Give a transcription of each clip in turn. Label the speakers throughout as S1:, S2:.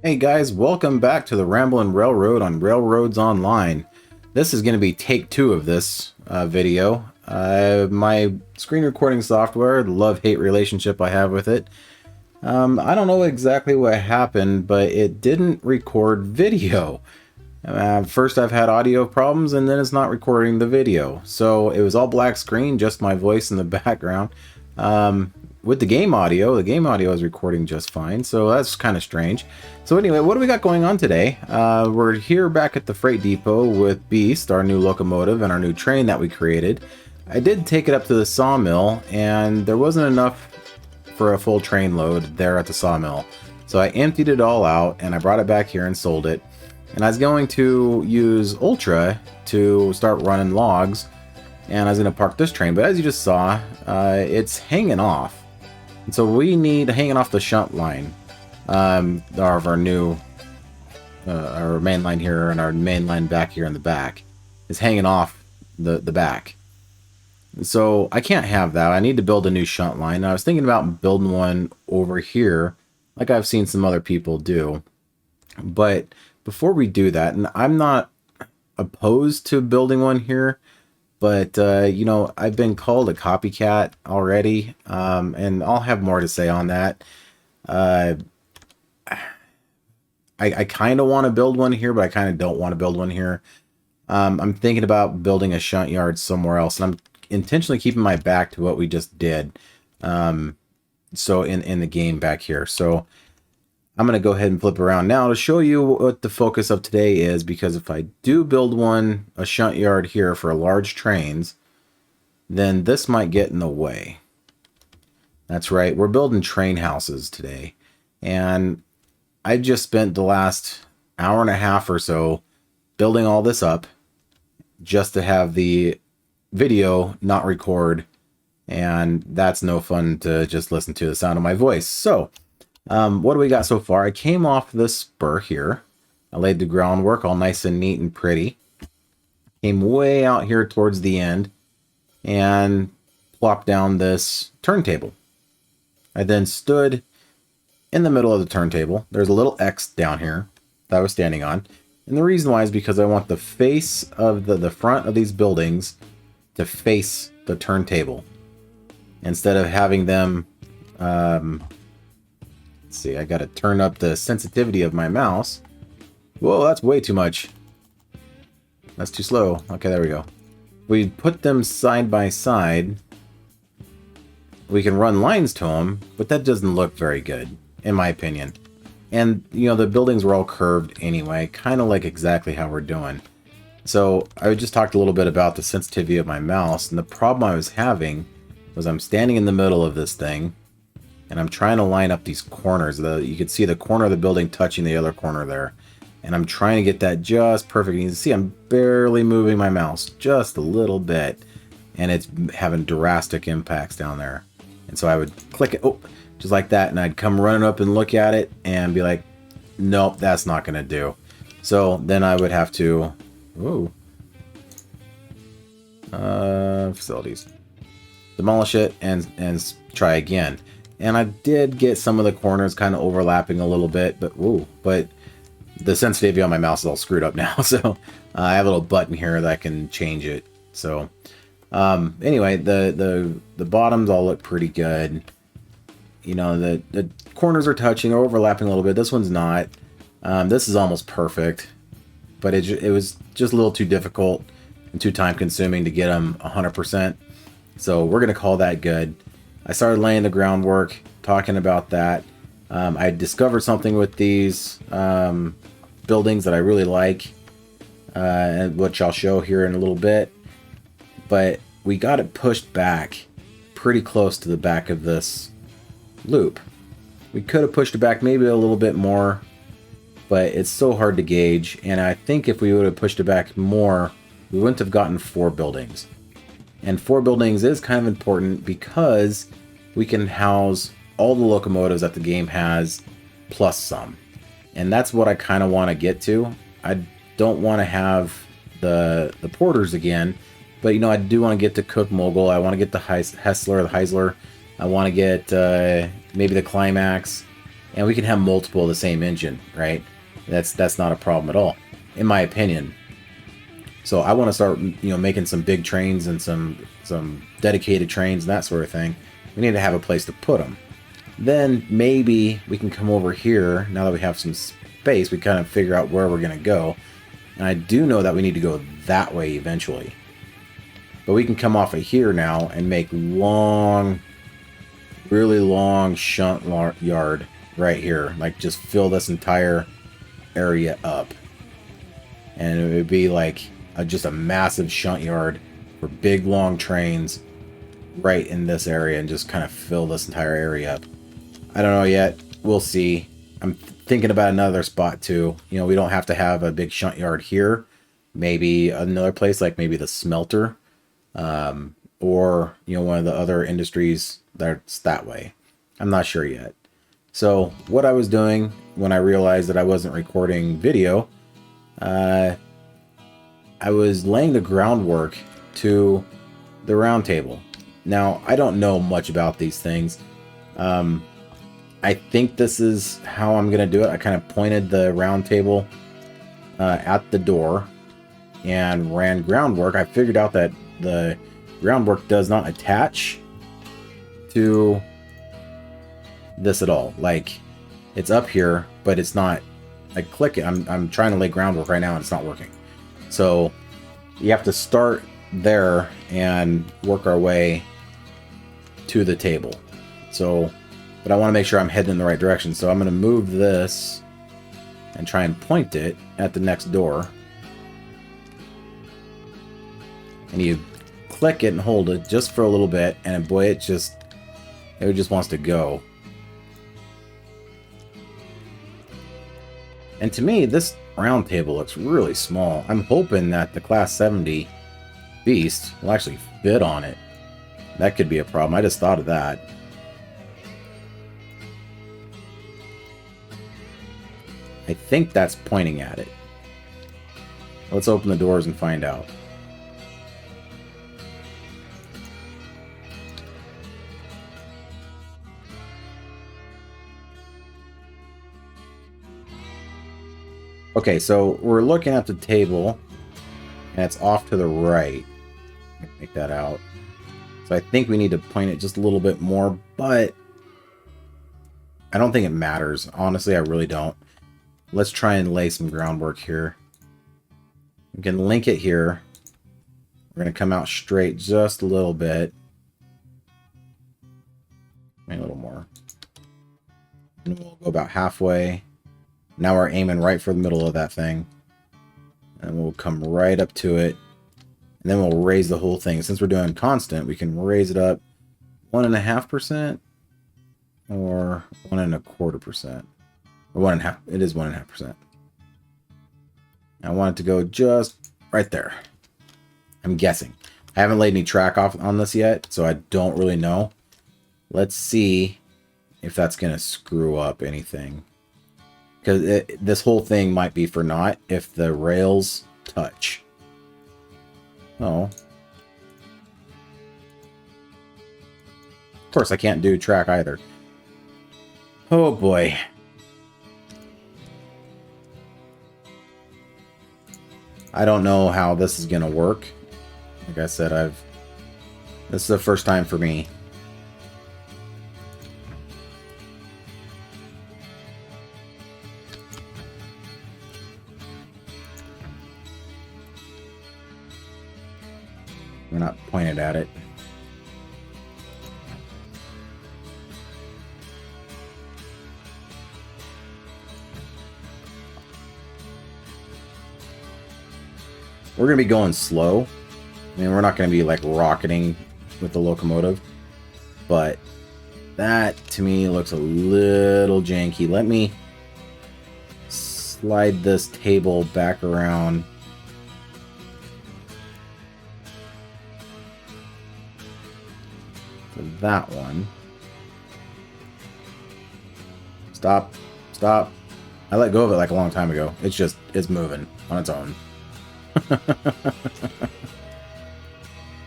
S1: Hey guys, welcome back to the Ramblin' Railroad on Railroads Online. This is going to be take two of this video. My screen recording software, the love-hate relationship I have with it. I don't know exactly what happened, but it didn't record video. First I've had audio problems and then it's not recording the video. So it was all black screen, just my voice in the background. With the game audio is recording just fine, so that's kind of strange. So anyway, what do we got going on today? We're here back at the freight depot with Beast, our new locomotive, and our new train that we created. I did take it up to the sawmill, and there wasn't enough for a full train load there at the sawmill. So I emptied it all out, and I brought it back here and sold it. And I was going to use Ultra to start running logs, and I was going to park this train, but as you just saw, it's hanging off. And so we need hanging off the shunt line of our new our main line here, and our main line back here in the back is hanging off the back. So I can't have that. I need to build a new shunt line. I was thinking about building one over here like I've seen some other people do. But before we do that, and I'm not opposed to building one here, but, you know, I've been called a copycat already, and I'll have more to say on that. I kind of want to build one here, but I kind of don't want to build one here. I'm thinking about building a shunt yard somewhere else, and I'm intentionally keeping my back to what we just did. So in the game back here. So I'm going to go ahead and flip around now to show you what the focus of today is, because if I do build a shunt yard here for large trains, then this might get in the way. That's right, we're building train houses today. And I just spent the last hour and a half or so building all this up just to have the video not record. And that's no fun to just listen to the sound of my voice. So what do we got so far? I came off this spur here. I laid the groundwork all nice and neat and pretty. Came way out here towards the end and plopped down this turntable. I then stood in the middle of the turntable. There's a little X down here that I was standing on. And the reason why is because I want the face of the front of these buildings to face the turntable, instead of having them let's see, I gotta turn up the sensitivity of my mouse. Whoa, that's way too much. That's too slow. Okay, there we go. We put them side by side. We can run lines to them, but that doesn't look very good, in my opinion. And, you know, the buildings were all curved anyway, kind of like exactly how we're doing. So I just talked a little bit about the sensitivity of my mouse, and the problem I was having was I'm standing in the middle of this thing, and I'm trying to line up these corners. You can see the corner of the building touching the other corner there. And I'm trying to get that just perfect. You can see I'm barely moving my mouse, just a little bit. And it's having drastic impacts down there. And so I would click it, oh, just like that. And I'd come running up and look at it and be like, nope, that's not going to do. So then I would have to, facilities. Demolish it and try again. And I did get some of the corners kind of overlapping a little bit, but the sensitivity on my mouse is all screwed up now. So I have a little button here that can change it. So anyway, the bottoms all look pretty good. You know, the corners are touching or overlapping a little bit. This one's not. This is almost perfect, but it was just a little too difficult and too time consuming to get them 100%. So we're going to call that good. I started laying the groundwork, talking about that. I discovered something with these buildings that I really like, which I'll show here in a little bit. But we got it pushed back pretty close to the back of this loop. We could have pushed it back maybe a little bit more, but it's so hard to gauge. And I think if we would have pushed it back more, we wouldn't have gotten 4 buildings. And 4 buildings is kind of important because we can house all the locomotives that the game has, plus some. And that's what I kind of want to get to. I don't want to have the porters again, but you know, I do want to get to Cook Mogul. I want to get the Heisler. I want to get maybe the Climax. And we can have multiple of the same engine, right? That's not a problem at all, in my opinion. So I want to start, making some big trains and some dedicated trains and that sort of thing. We need to have a place to put them. Then maybe we can come over here, now that we have some space, we kind of figure out where we're going to go. And I do know that we need to go that way eventually. But we can come off of here now and make long, really long shunt yard right here. Like, just fill this entire area up. And it would be like just a massive shunt yard for big, long trains right in this area, and just kind of fill this entire area up. I don't know yet. We'll see. I'm thinking about another spot too. We don't have to have a big shunt yard here. Maybe another place, like maybe the smelter, or one of the other industries that's that way. I'm not sure yet. So what I was doing when I realized that I wasn't recording video, I was laying the groundwork to the round table. Now, I don't know much about these things. I think this is how I'm going to do it. I kind of pointed the round table at the door and ran groundwork. I figured out that the groundwork does not attach to this at all. Like, it's up here, but it's not. I click it. I'm trying to lay groundwork right now and it's not working. So you have to start there and work our way to the table. So, but I want to make sure I'm heading in the right direction. So I'm going to move this and try and point it at the next door. And you click it and hold it just for a little bit, and boy, it just wants to go. And to me, this round table looks really small. I'm hoping that the Class 70 Beast will actually fit on it. That could be a problem. I just thought of that. I think that's pointing at it. Let's open the doors and find out. Okay, so we're looking at the table, and it's off to the right. Make that out. So I think we need to point it just a little bit more, but I don't think it matters. Honestly, I really don't. Let's try and lay some groundwork here. We can link it here. We're going to come out straight just a little bit. Maybe a little more. And we'll go about halfway. Now we're aiming right for the middle of that thing. And we'll come right up to it. And then we'll raise the whole thing. Since we're doing constant, we can raise it up 1.5% or 1.25%. Or 1.5%. It is 1.5%. I want it to go just right there. I'm guessing. I haven't laid any track off on this yet, so I don't really know. Let's see if that's going to screw up anything. Because this whole thing might be for naught if the rails touch. Oh. Of course, I can't do track either. Oh boy. I don't know how this is going to work. Like I said, this is the first time for me. We're not pointed at it. We're going to be going slow. I mean, we're not going to be like rocketing with the locomotive. But that, to me, looks a little janky. Let me slide this table back around. For that one. Stop. Stop. I let go of it like a long time ago. It's moving on its own.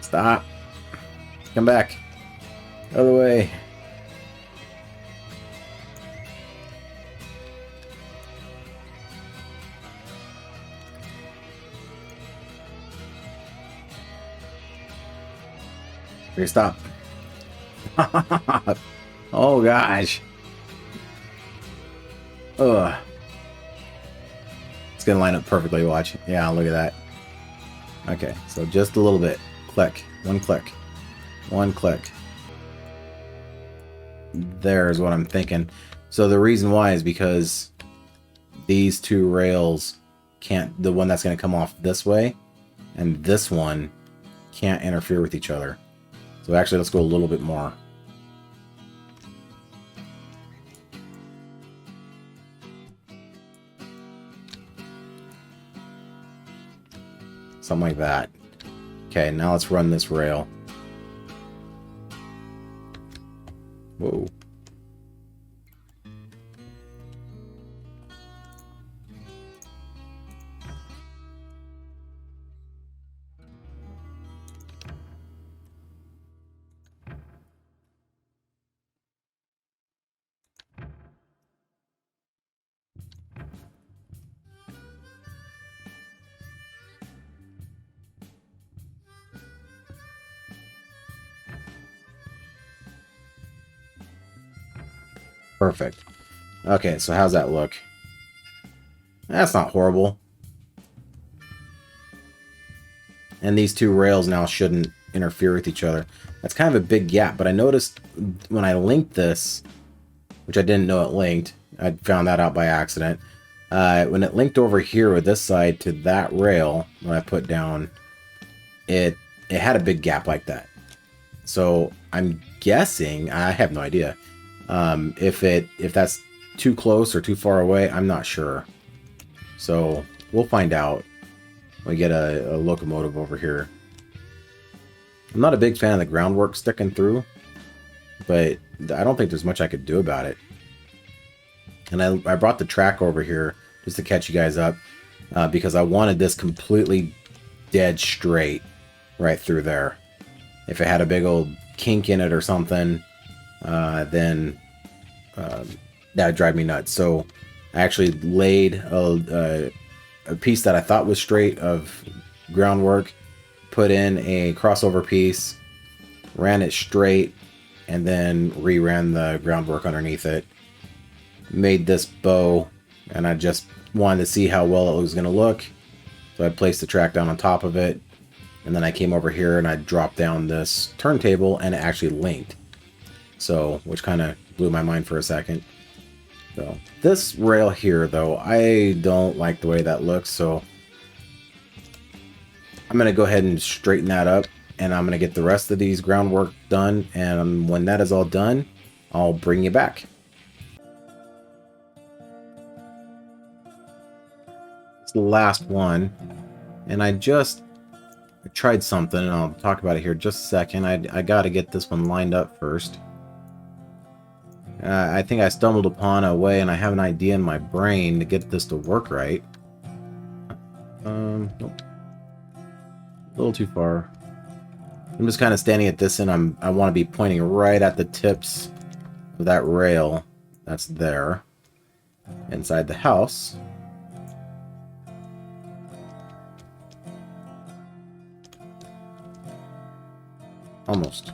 S1: Stop. Come back. Other way. Okay, stop. Oh gosh. Ugh. It's gonna line up perfectly, watch. Yeah, look at that. Okay, so just a little bit. Click. One click. One click. There's what I'm thinking. So the reason why is because these two rails can't, the one that's going to come off this way and this one can't interfere with each other. So actually, let's go a little bit more. Something like that. Okay, now let's run this rail. Whoa. Perfect. Okay, so how's that look? That's not horrible. And these two rails now shouldn't interfere with each other. That's kind of a big gap, but I noticed when I linked this, which I didn't know it linked, I found that out by accident. When it linked over here with this side to that rail, when I put down, it had a big gap like that. So I'm guessing, I have no idea, if that's too close or too far away, I'm not sure. So we'll find out when we get a locomotive over here. I'm not a big fan of the groundwork sticking through, but I don't think there's much I could do about it. And I brought the track over here just to catch you guys up, because I wanted this completely dead straight right through there. If it had a big old kink in it or something, then that would drive me nuts. So I actually laid a piece that I thought was straight of groundwork, put in a crossover piece, ran it straight, and then reran the groundwork underneath it. Made this bow, and I just wanted to see how well it was going to look. So I placed the track down on top of it, and then I came over here and I dropped down this turntable, and it actually linked. So, which kind of blew my mind for a second. So, this rail here, though, I don't like the way that looks, so I'm going to go ahead and straighten that up, and I'm going to get the rest of these groundwork done, and when that is all done, I'll bring you back. It's the last one, and I tried something, and I'll talk about it here in just a second. I got to get this one lined up first. I think I stumbled upon a way, and I have an idea in my brain to get this to work right. Nope. A little too far. I'm just kind of standing at this, and I want to be pointing right at the tips of that rail that's there inside the house. Almost.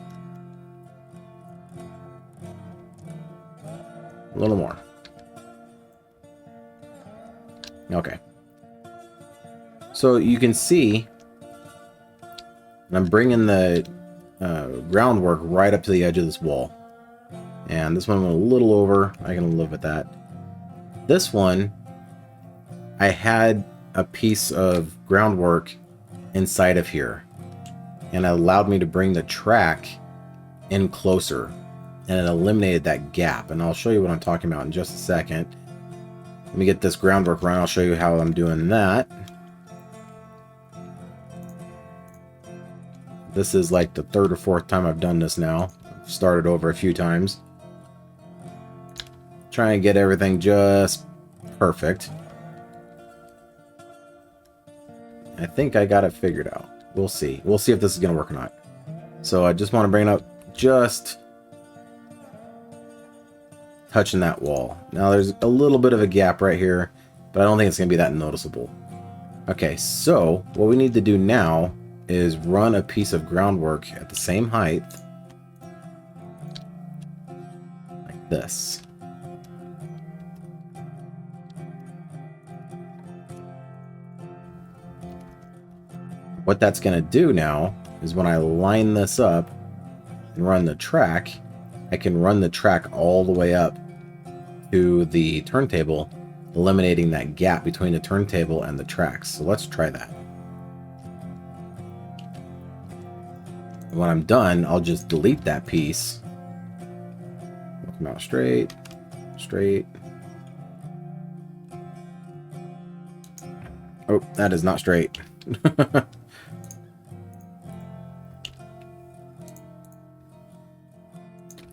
S1: A little more. Okay. So you can see I'm bringing the groundwork right up to the edge of this wall. And this one went a little over. I can live with that. This one, I had a piece of groundwork inside of here. And it allowed me to bring the track in closer. And it eliminated that gap. And I'll show you what I'm talking about in just a second. Let me get this groundwork run. I'll show you how I'm doing that. This is like the third or fourth time I've done this now. I've started over a few times. Try and get everything just perfect. I think I got it figured out. We'll see. We'll see if this is going to work or not. So I just want to bring it up just touching that wall. Now there's a little bit of a gap right here, but I don't think it's going to be that noticeable. Okay, so what we need to do now is run a piece of groundwork at the same height, like this. What that's going to do now is when I line this up and run the track, I can run the track all the way up to the turntable, eliminating that gap between the turntable and the tracks. So let's try that. When I'm done, I'll just delete that piece. Come out straight, straight. Oh, that is not straight.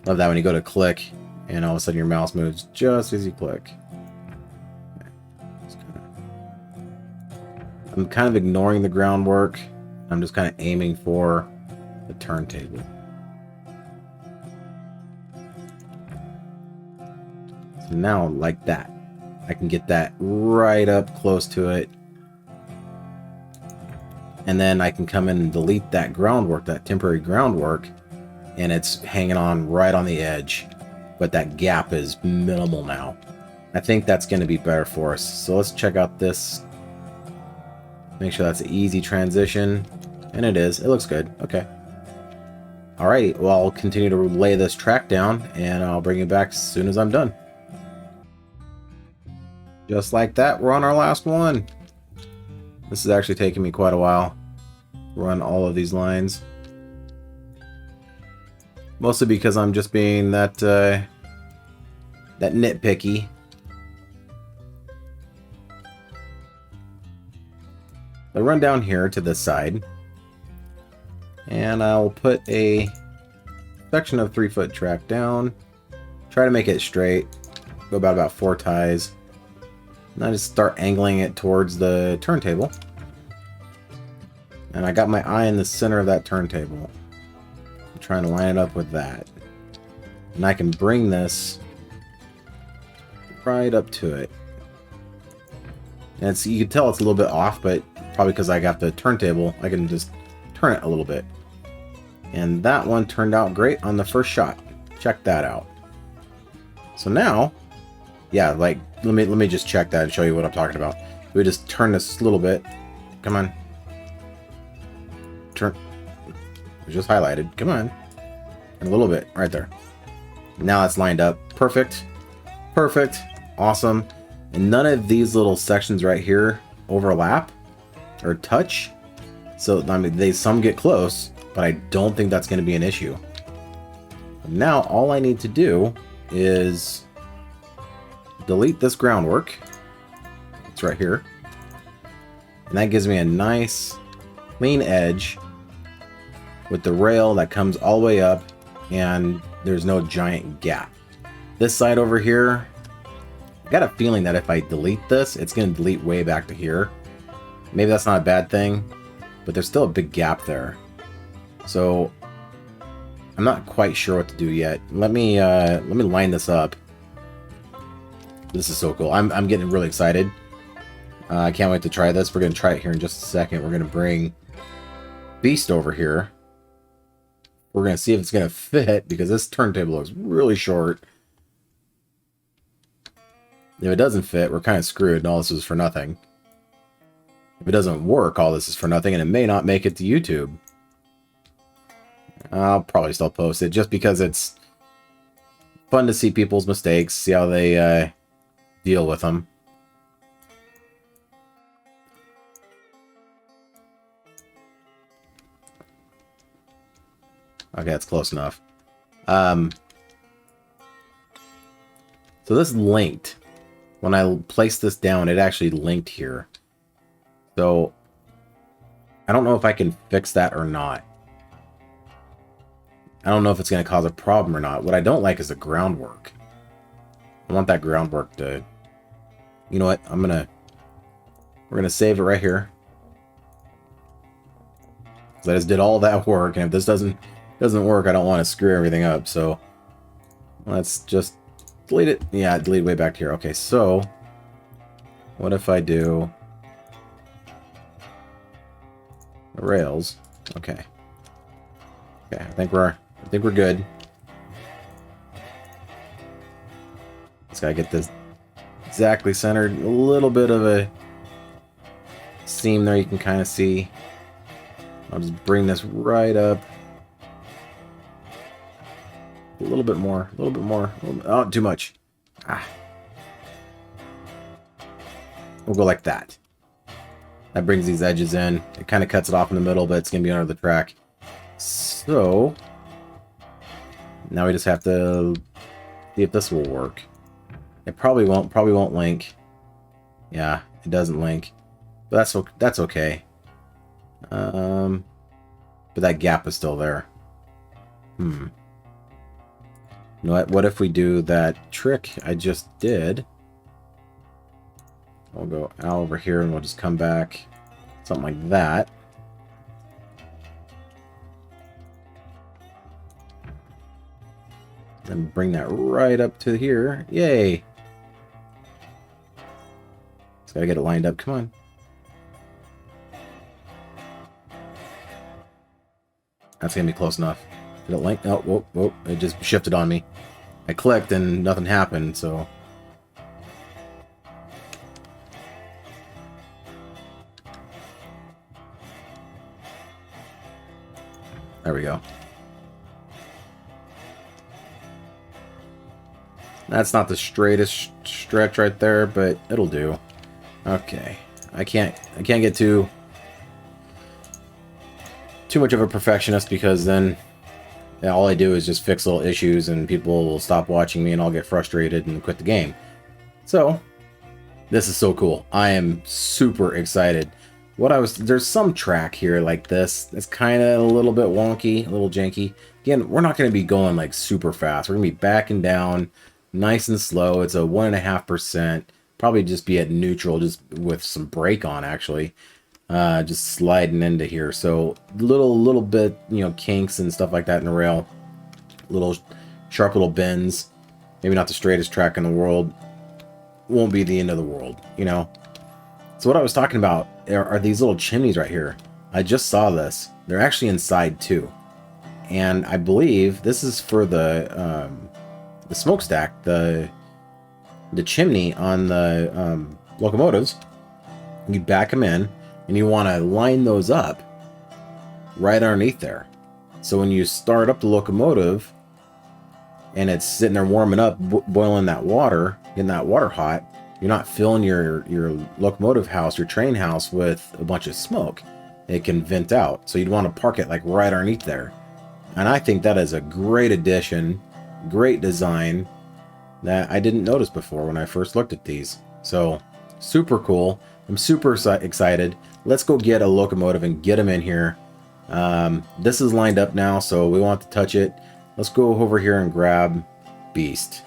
S1: Love that when you go to click and all of a sudden your mouse moves just as you click. I'm kind of ignoring the groundwork. I'm just kind of aiming for the turntable. So now, like that, I can get that right up close to it. And then I can come in and delete that groundwork, that temporary groundwork, and it's hanging on right on the edge. But that gap is minimal now. I think that's going to be better for us. So let's check out this. Make sure that's an easy transition. And it is. It looks good. Okay. Alright, well, I'll continue to lay this track down, and I'll bring it back as soon as I'm done. Just like that, we're on our last one. This is actually taking me quite a while to run all of these lines. Mostly because I'm just being that nitpicky. I'll run down here to this side, and I'll put a section of 3-foot track down. Try to make it straight. Go about 4 ties. And I just start angling it towards the turntable. And I got my eye in the center of that turntable. I'm trying to line it up with that. And I can bring this right up to it. And it's, you can tell it's a little bit off, but probably because I got the turntable, I can just turn it a little bit. And that one turned out great on the first shot. Check that out. So now, yeah, like, let me just check that and show you what I'm talking about. We just turn this a little bit. Come on. Turn. It was just highlighted. Come on. And a little bit right there. Now it's lined up. Perfect. Perfect. Awesome. And none of these little sections right here overlap or touch. So, I mean, some get close, but I don't think that's going to be an issue. Now, all I need to do is delete this groundwork. It's right here. And that gives me a nice, clean edge with the rail that comes all the way up, and there's no giant gap. This side over here, I got a feeling that if I delete this, it's going to delete way back to here. Maybe that's not a bad thing, but there's still a big gap there. So I'm not quite sure what to do yet. Let me line this up. This is so cool. I'm getting really excited. I can't wait to try this. We're going to try it here in just a second. We're going to bring Beast over here. We're going to see if it's going to fit, because this turntable looks really short. If it doesn't fit, we're kind of screwed, and all this is for nothing. If it doesn't work, all this is for nothing, and it may not make it to YouTube. I'll probably still post it, just because it's fun to see people's mistakes, see how they deal with them. Okay, that's close enough. So this linked. When I placed this down, it actually linked here. So I don't know if I can fix that or not. I don't know if it's going to cause a problem or not. What I don't like is the groundwork. I want that groundwork to... You know what? We're gonna save it right here. Because I just did all that work, and if this doesn't work, I don't want to screw everything up. So let's just delete it. Yeah, delete way back here. Okay, so what if I do the rails? Okay. Okay, I think we're good. Just gotta get this exactly centered. A little bit of a seam there you can kind of see. I'll just bring this right up. A little bit more. A little bit more. Oh, too much. Ah. We'll go like that. That brings these edges in. It kind of cuts it off in the middle, but it's going to be under the track. So, now we just have to see if this will work. It probably won't link. Yeah, it doesn't link. But that's okay. But that gap is still there. You know what if we do that trick I just did? We'll go out over here and we'll just come back. Something like that. And bring that right up to here. Yay! Just gotta get it lined up. Come on. That's gonna be close enough. Did it link? Oh, whoa, whoa. It just shifted on me. I clicked and nothing happened, so... There we go. That's not the straightest stretch right there, but it'll do. Okay. I can't get too much of a perfectionist, because then all I do is just fix little issues and people will stop watching me and I'll get frustrated and quit the game. So, this is so cool. I am super excited. There's some track here like this. It's kind of a little bit wonky, a little janky. Again, we're not going to be going like super fast. We're going to be backing down nice and slow. It's a 1.5%. Probably just be at neutral, just with some brake on actually. Just sliding into here. So little bit, you know, kinks and stuff like that in the rail. Little sharp little bends. Maybe not the straightest track in the world. Won't be the end of the world, you know. So what I was talking about are these little chimneys right here. I just saw this. They're actually inside too. And I believe this is for the smokestack, the chimney on the locomotives. You back them in, and you want to line those up right underneath there. So when you start up the locomotive, and it's sitting there warming up, boiling that water, getting that water hot, you're not filling your locomotive house, your train house, with a bunch of smoke. It can vent out. So you'd want to park it like right underneath there. And I think that is a great addition, great design that I didn't notice before when I first looked at these. So super cool. I'm super excited. Let's go get a locomotive and get them in here. This is lined up now, so we want to touch it. Let's go over here and grab Beast.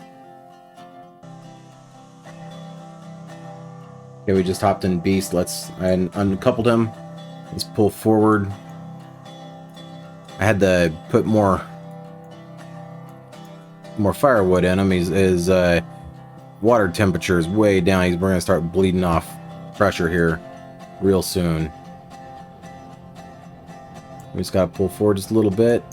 S1: Okay, we just hopped in Beast. I uncoupled him. Let's pull forward. I had to put more firewood in him. His water temperature is way down. We're gonna start bleeding off pressure here real soon. We just gotta pull forward just a little bit.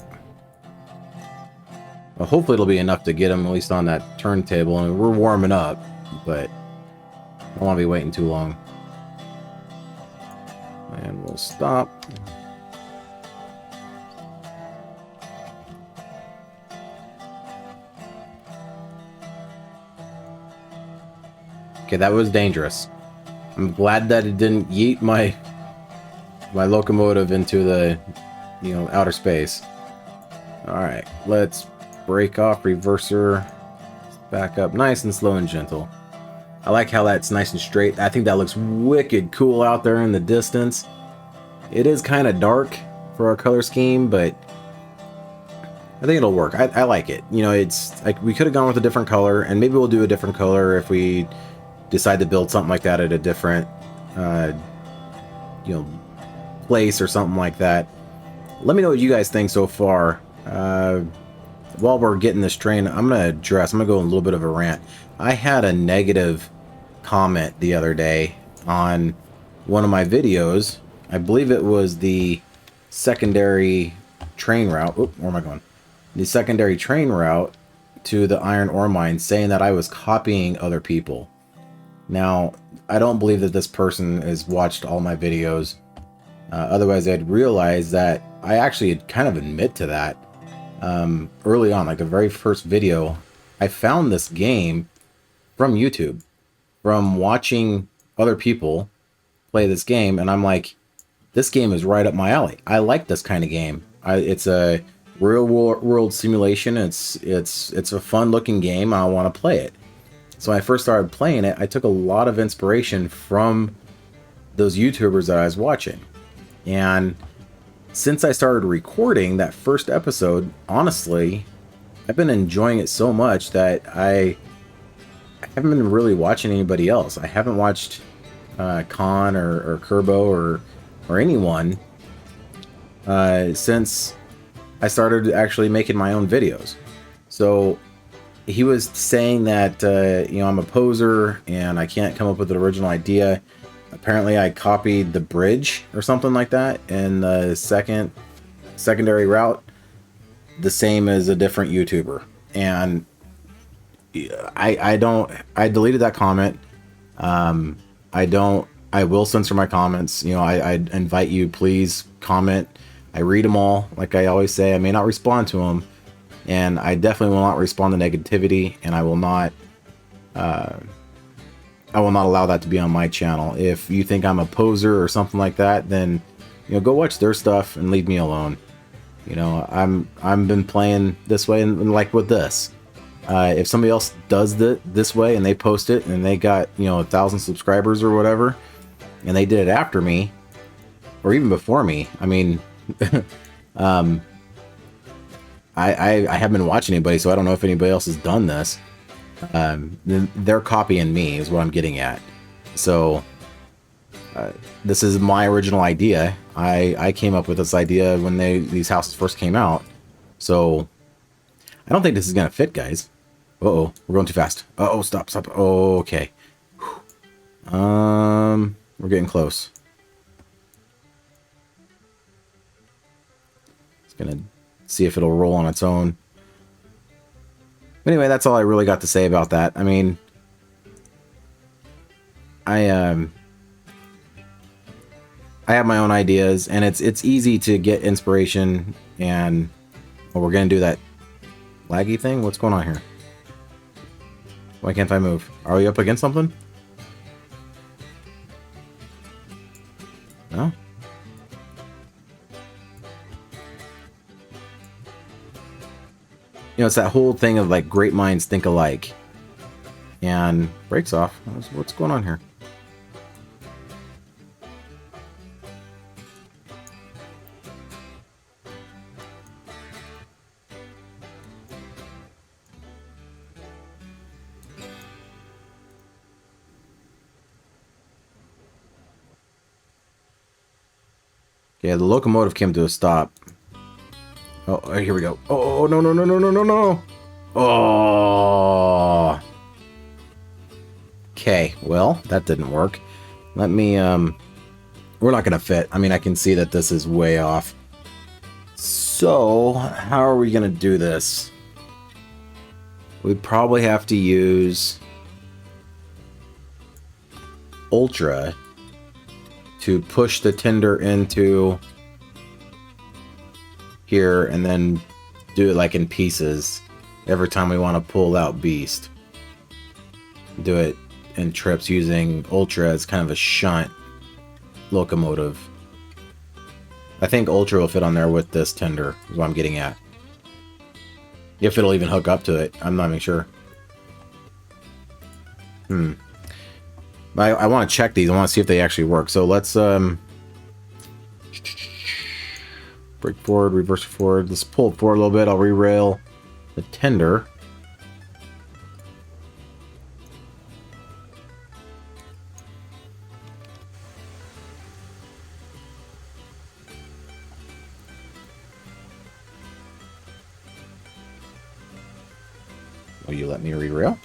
S1: Well, hopefully it'll be enough to get him at least on that turntable. And we're warming up, but I don't want to be waiting too long. And we'll stop. Okay, that was dangerous. I'm glad that it didn't yeet my locomotive into the, you know, outer space. Alright, let's break off, reverser, back up nice and slow and gentle. I like how that's nice and straight. I think that looks wicked cool out there in the distance. It is kind of dark for our color scheme, but I think it'll work. I like it. You know, it's like we could have gone with a different color, and maybe we'll do a different color if we decide to build something like that at a different, you know, place or something like that. Let me know what you guys think so far. While we're getting this train, I'm gonna go in a little bit of a rant. I had a negative comment the other day on one of my videos. I believe it was the secondary train route. Oop, where am I going? The secondary train route to the iron ore mine, saying that I was copying other people. Now, I don't believe that this person has watched all my videos. Otherwise, I'd realize that I actually had kind of admit to that early on, like the very first video. I found this game from YouTube, from watching other people play this game, and I'm like, this game is right up my alley. I like this kind of game. It's a real world simulation. It's a fun looking game. I want to play it. So when I first started playing it, I took a lot of inspiration from those YouTubers that I was watching. And since I started recording that first episode, honestly, I've been enjoying it so much that I haven't been really watching anybody else. I haven't watched Khan or Kerbo or anyone since I started actually making my own videos. So he was saying that you know, I'm a poser and I can't come up with an original idea. Apparently I copied the bridge or something like that in the secondary route, the same as a different YouTuber. And I deleted that comment. I will censor my comments. You know, I invite you, please comment. I read them all. Like I always say, I may not respond to them, and I definitely will not respond to negativity, and I will not allow that to be on my channel. If you think I'm a poser or something like that, then, you know, go watch their stuff and leave me alone. You know, I'm been playing this way, and like with this, if somebody else does this way and they post it and they got, you know, 1,000 subscribers or whatever, and they did it after me or even before me, I mean, I haven't been watching anybody, so I don't know if anybody else has done this. They're copying me is what I'm getting at. So this is my original idea. I came up with this idea when these houses first came out. So I don't think this is gonna fit, guys. Uh-oh, we're going too fast. Uh-oh, stop. Oh, okay. We're getting close. It's gonna see if it'll roll on its own. Anyway, that's all I really got to say about that. I mean, I have my own ideas, and it's easy to get inspiration. And well, we're gonna do that laggy thing. What's going on here? Why can't I move? Are we up against something? No? You know, it's that whole thing of like great minds think alike. And brakes off. What's going on here? Yeah, the locomotive came to a stop. Oh, here we go. Oh, no, no, no, no, no, no, no. Oh. Okay, well, that didn't work. Let me, we're not going to fit. I mean, I can see that this is way off. So, how are we going to do this? We'd probably have to use Ultra to push the tender into here and then do it like in pieces every time we want to pull out Beast. Do it in trips using Ultra as kind of a shunt locomotive. I think Ultra will fit on there with this tender, is what I'm getting at. If it'll even hook up to it, I'm not even sure. I want to check these. I want to see if they actually work. So let's brake forward, reverse forward. Let's pull it forward a little bit. I'll re-rail the tender. Will you let me re-rail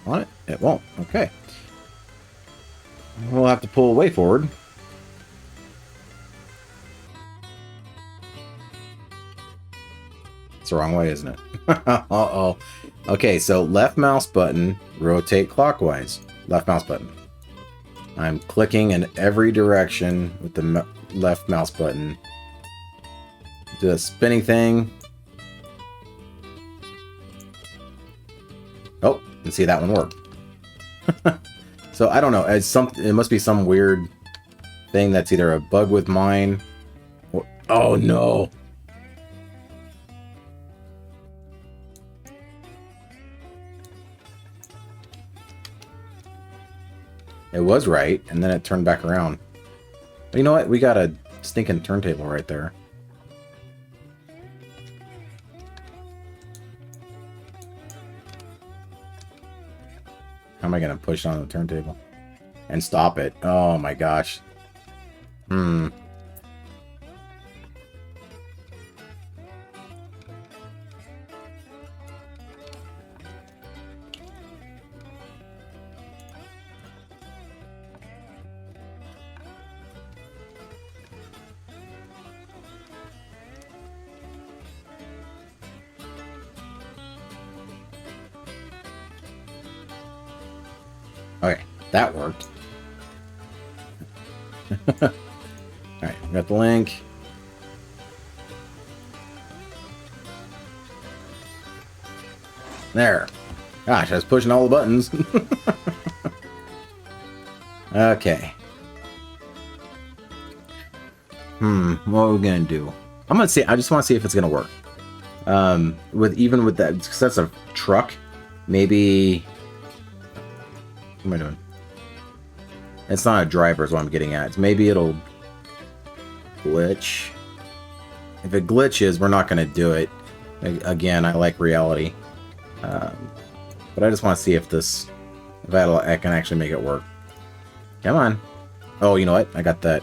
S1: on it? It won't. Okay. We'll have to pull way forward. It's the wrong way, isn't it? Uh-oh. Okay, so left mouse button, rotate clockwise. Left mouse button. I'm clicking in every direction with the left mouse button. Do a spinning thing. Oh, and see, that one worked. So I don't know. It must be some weird thing that's either a bug with mine or... Oh no! It was right, and then it turned back around. But you know what? We got a stinking turntable right there. How am I going to push on the turntable? And stop it. Oh my gosh. Okay, that worked. Alright, got the link. There. Gosh, I was pushing all the buttons. Okay. What are we gonna do? I'm gonna see. I just want to see if it's gonna work. With that, because that's a truck. Maybe. What am I doing? It's not a driver is what I'm getting at. It's maybe it'll glitch. If it glitches, we're not going to do it. Again, I like reality. But I just want to see if I can actually make it work. Come on. Oh, you know what? I got that.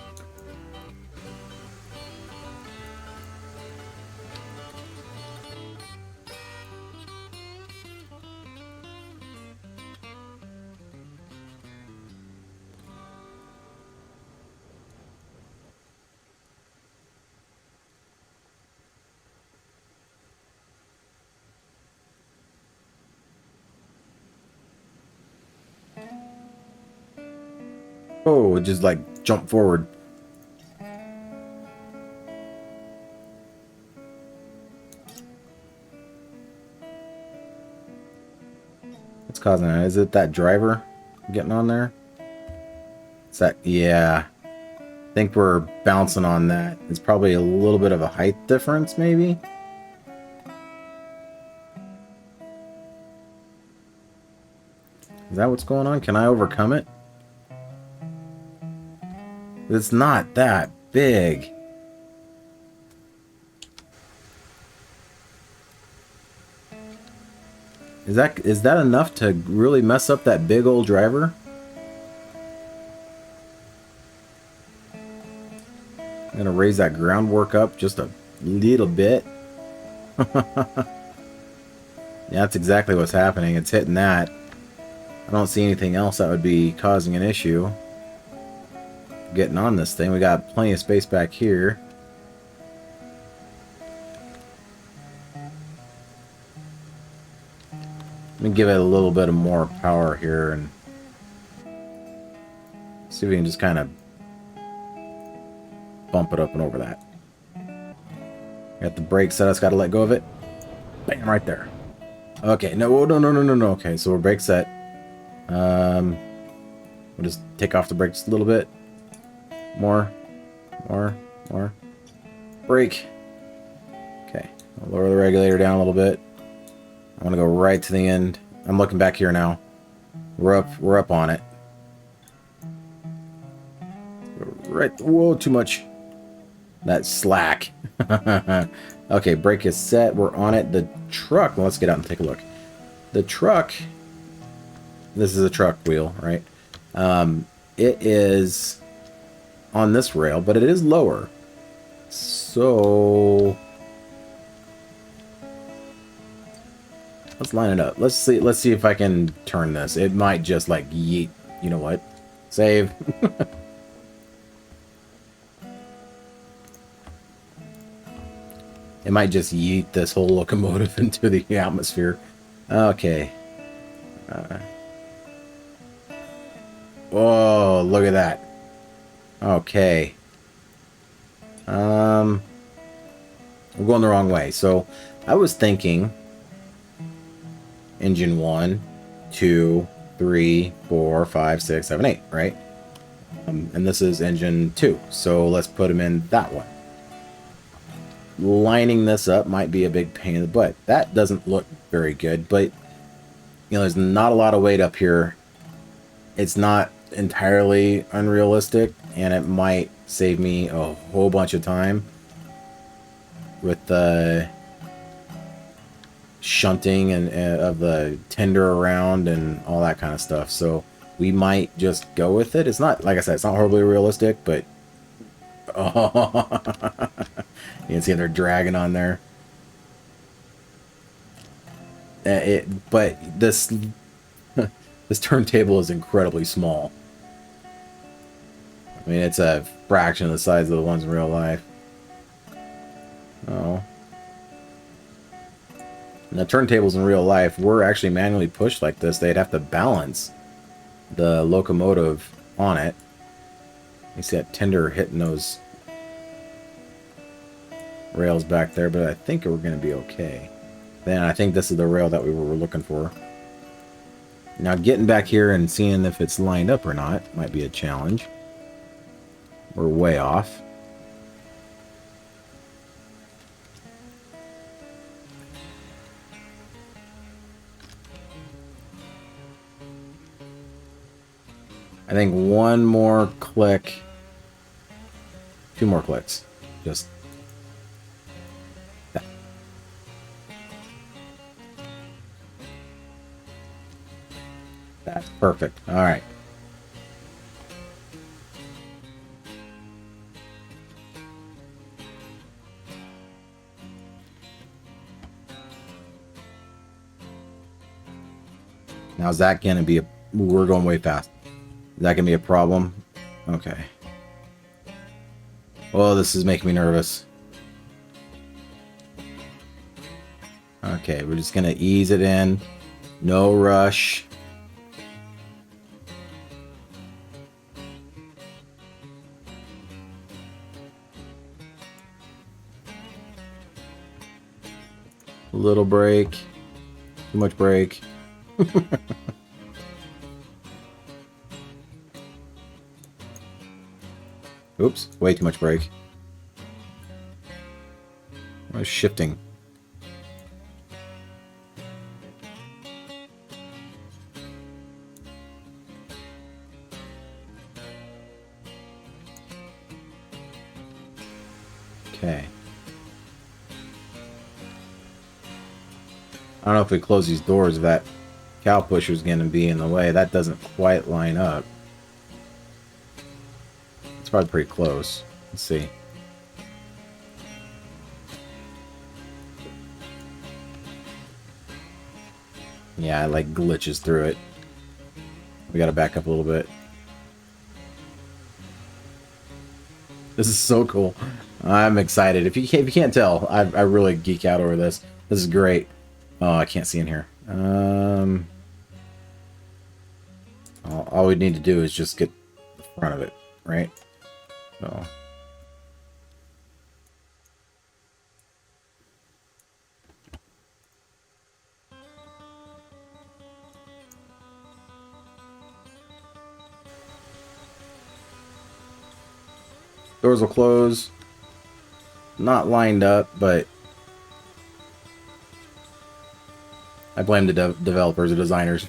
S1: Oh, just like jump forward. What's causing that? Is it that driver getting on there? Is that, yeah. I think we're bouncing on that. It's probably a little bit of a height difference, maybe? Is that what's going on? Can I overcome it? It's not that big. Is that enough to really mess up that big old driver? I'm gonna raise that groundwork up just a little bit. Yeah, that's exactly what's happening. It's hitting that. I don't see anything else that would be causing an issue. Getting on this thing. We got plenty of space back here. Let me give it a little bit of more power here and see if we can just kind of bump it up and over that. Got the brake set. I just got to let go of it. Bam, right there. Okay, no. Okay, so we're brake set. We'll just take off the brake just a little bit. More. Brake. Okay, I'll lower the regulator down a little bit. I want to go right to the end. I'm looking back here now. We're up on it. Right. Whoa, too much. That's slack. Okay, brake is set. We're on it. The truck. Well, let's get out and take a look. The truck. This is a truck wheel, right? It is on this rail, but it is lower. So let's line it up. Let's see if I can turn this. It might just like yeet. You know what? Save. It might just yeet this whole locomotive into the atmosphere. Okay. Oh, look at that. Okay. We're going the wrong way. So I was thinking engine 1, 2, 3, 4, 5, 6, 7, 8, right? And this is engine 2. So let's put them in that one. Lining this up might be a big pain in the butt. That doesn't look very good, but you know, there's not a lot of weight up here. It's not entirely unrealistic, and it might save me a whole bunch of time with the shunting and of the tender around and all that kind of stuff. So we might just go with it. It's not, like I said, it's not horribly realistic, but oh, you can see they're dragging on there. But this this turntable is incredibly small. I mean, it's a fraction of the size of the ones in real life. Oh. And the turntables in real life were actually manually pushed like this. They'd have to balance the locomotive on it. You see that tender hitting those rails back there, but I think we're going to be okay. Then I think this is the rail that we were looking for. Now getting back here and seeing if it's lined up or not might be a challenge. We're way off. I think one more click, 2 more clicks, just that. That's perfect. All right. Now is that going to be a, we're going way fast. Is that going to be a problem? Okay. Oh, this is making me nervous. Okay, we're just going to ease it in. No rush. A little brake. Too much brake. Oops, way too much brake. I was shifting. Okay. I don't know if we close these doors, if that cow pusher is going to be in the way. That doesn't quite line up. It's probably pretty close. Let's see. Yeah, it like glitches through it. We gotta back up a little bit. This is so cool. I'm excited. If you can't tell, I really geek out over this. This is great. Oh, I can't see in here. All we need to do is just get the front of it, right? So. Doors will close. Not lined up, but I blame the developers or designers.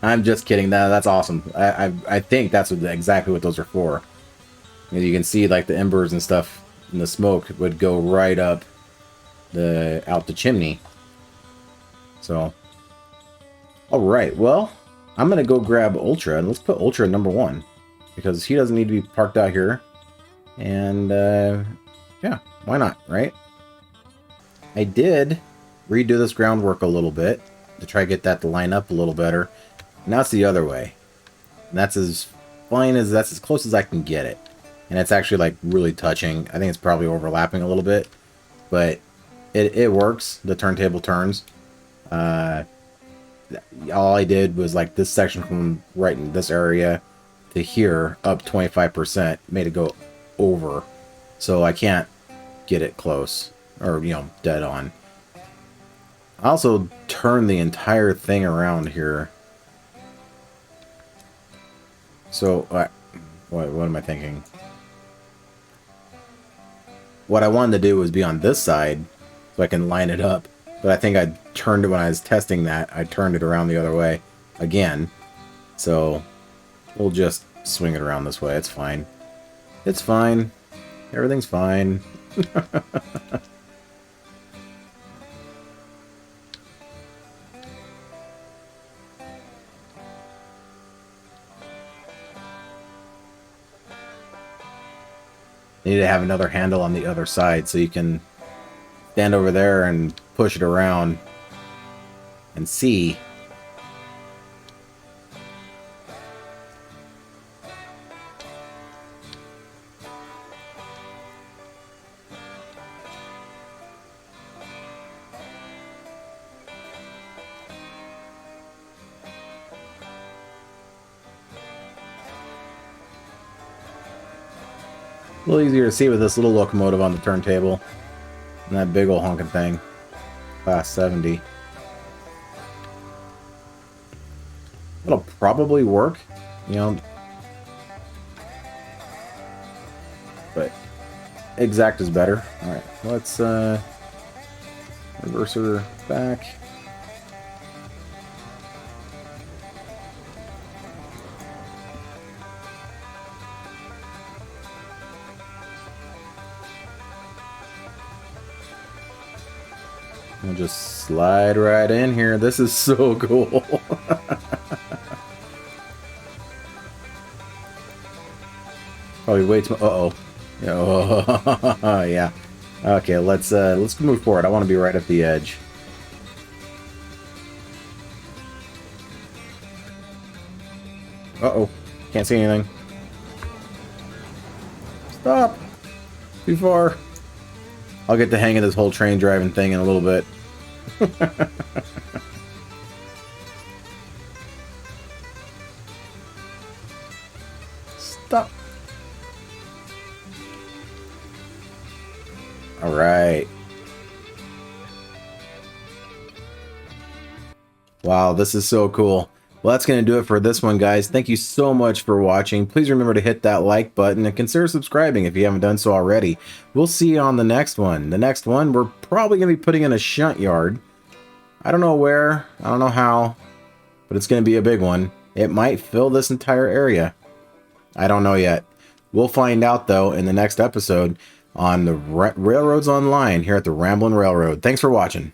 S1: I'm just kidding. That's awesome. I think that's exactly what those are for. You can see like the embers and stuff, and the smoke would go right up out the chimney. So, all right. Well, I'm gonna go grab Ultra, and let's put Ultra number 1 because he doesn't need to be parked out here. And yeah, why not, right? I did redo this groundwork a little bit to try to get that to line up a little better. Now it's the other way. And that's as fine as, that's as close as I can get it. And it's actually like really touching. I think it's probably overlapping a little bit. but it works. The turntable turns. All I did was like this section from right in this area to here up 25%, made it go over, so I can't get it close or, you know, dead on. I also turned the entire thing around here. So what am I thinking? What I wanted to do was be on this side so I can line it up, but I think I turned it when I was testing that. I turned it around the other way again, so we'll just swing it around this way. It's fine. It's fine. Everything's fine. Need to have another handle on the other side so you can stand over there and push it around and see. A little easier to see with this little locomotive on the turntable and that big old honking thing. Class 70. It'll probably work, you know, but exact is better. Alright, let's reverse her back. We'll just slide right in here. This is so cool. Probably way too. Uh-oh. Oh, yeah. Okay, let's move forward. I want to be right at the edge. Uh-oh. Can't see anything. Stop. Too far. I'll get the hang of this whole train driving thing in a little bit. Stop. All right. Wow, this is so cool. Well, that's going to do it for this one, guys. Thank you so much for watching. Please remember to hit that like button and consider subscribing if you haven't done so already. We'll see you on the next one. The next one, we're probably going to be putting in a shunt yard. I don't know where, I don't know how, but it's going to be a big one. It might fill this entire area. I don't know yet. We'll find out, though, in the next episode on the Railroads Online here at the Ramblin' Railroad. Thanks for watching.